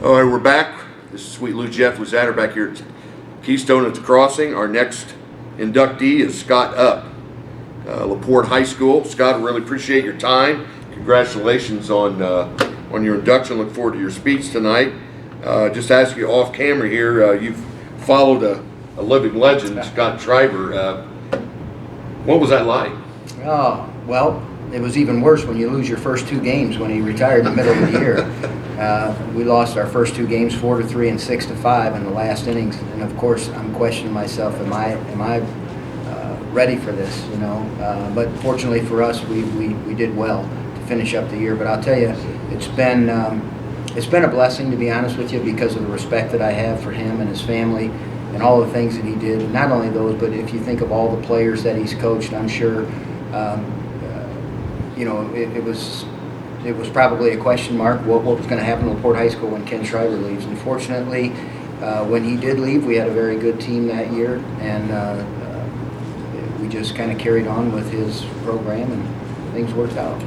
All right, we're back. This is Sweet Lou Jeff Luzatter back here at Keystone at the Crossing. Our next inductee is Scott Upp, LaPorte High School. Scott, I really appreciate your time. Congratulations on your induction. Look forward to your speech tonight. Just ask you off camera here, you've followed a living legend, Scott Schreiber. What was that like? Oh, well, it was even worse when you lose your first two games when he retired in the middle of the year. We lost our first two games 4-3 and 6-5 in the last innings, and of course I'm questioning myself, am I ready for this, you know? But fortunately for us, we did well to finish up the year. But I'll tell you, it's been a blessing, to be honest with you, because of the respect that I have for him and his family and all the things that he did. And not only those, but if you think of all the players that he's coached, I'm sure you know, it was probably a question mark what was going to happen to LaPorte High School when Ken Schreiber leaves. And fortunately, when he did leave, we had a very good team that year, and we just kind of carried on with his program, and things worked out.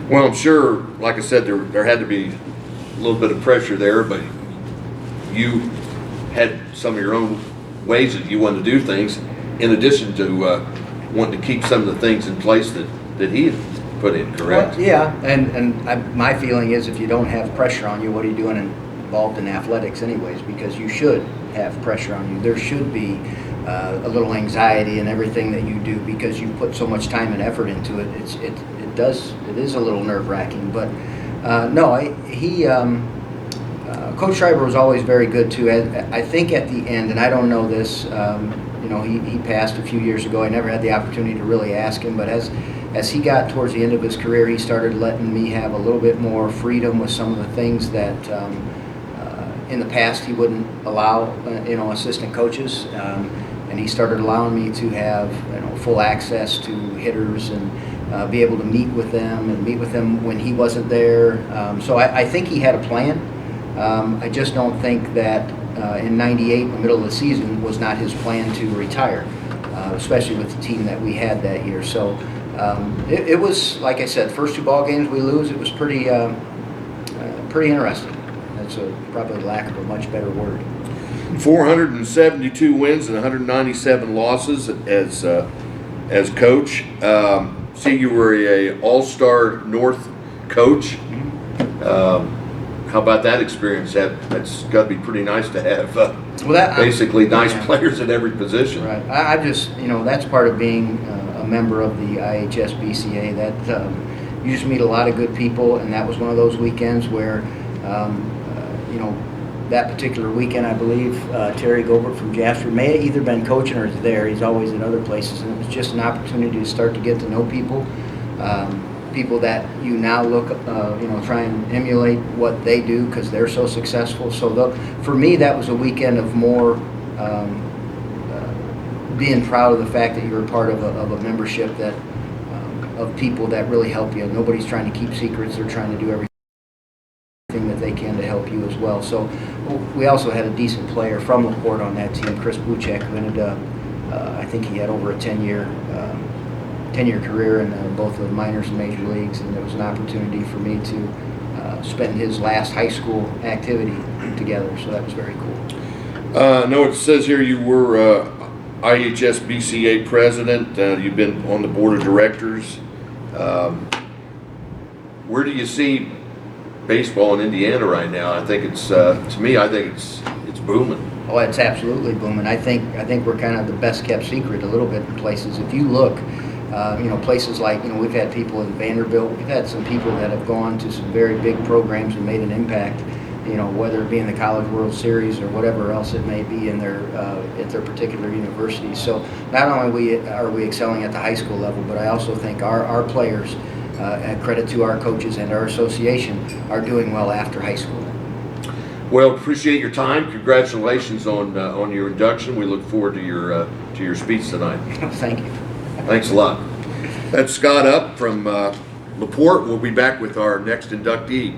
Well, I'm sure, like I said, there had to be a little bit of pressure there, but you had some of your own ways that you wanted to do things, in addition to wanting to keep some of the things in place that he had put in, correct? Well, yeah, and my feeling is if you don't have pressure on you, what are you doing involved in athletics anyways? Because you should have pressure on you. There should be a little anxiety in everything that you do because you put so much time and effort into it. It is a little nerve-wracking, but Coach Schreiber was always very good too. I think at the end, and I don't know this, you know, he passed a few years ago. I never had the opportunity to really ask him, but as he got towards the end of his career, he started letting me have a little bit more freedom with some of the things that in the past he wouldn't allow, you know, assistant coaches. And he started allowing me to have, you know, full access to hitters and be able to meet with them when he wasn't there. So I think he had a plan. I just don't think that in '98, in the middle of the season, was not his plan to retire, especially with the team that we had that year. So it was, like I said, first two ball games we lose. It was pretty interesting. That's probably lack of a much better word. 472 wins and 197 losses as coach. See, you were a All-Star North coach. How about that experience? That's got to be pretty nice to have. Basically, nice players at every position. Right. I just, you know, that's part of being a member of the IHSBCA. That you just meet a lot of good people, and that was one of those weekends where, you know, that particular weekend, I believe Terry Gobert from Jasper may have either been coaching or is there. He's always in other places, and it was just an opportunity to start to get to know people. People that you now look, you know, try and emulate what they do because they're so successful. So for me, that was a weekend of more being proud of the fact that you're a part of a membership that of people that really help you. Nobody's trying to keep secrets. They're trying to do everything that they can to help you as well. So we also had a decent player from LaPorte on that team, Chris Buchek, who ended up, I think he had over a 10-year career in both the minors and major leagues, and there was an opportunity for me to spend his last high school activity together, so that was very cool. I know it says here you were IHSBCA president. You've been on the board of directors. Where do you see baseball in Indiana right now? I think it's to me, I think it's booming. Oh, it's absolutely booming. I think we're kind of the best kept secret a little bit in places. If you look, you know, places like, you know, we've had people in Vanderbilt. We've had some people that have gone to some very big programs and made an impact. You know, whether it be in the College World Series or whatever else it may be in their at their particular university. So not only are we excelling at the high school level, but I also think our players, and credit to our coaches and our association, are doing well after high school. Well, appreciate your time. Congratulations on your induction. We look forward to your speech tonight. Thank you. Thanks a lot. That's Scott Upp from LaPorte. We'll be back with our next inductee.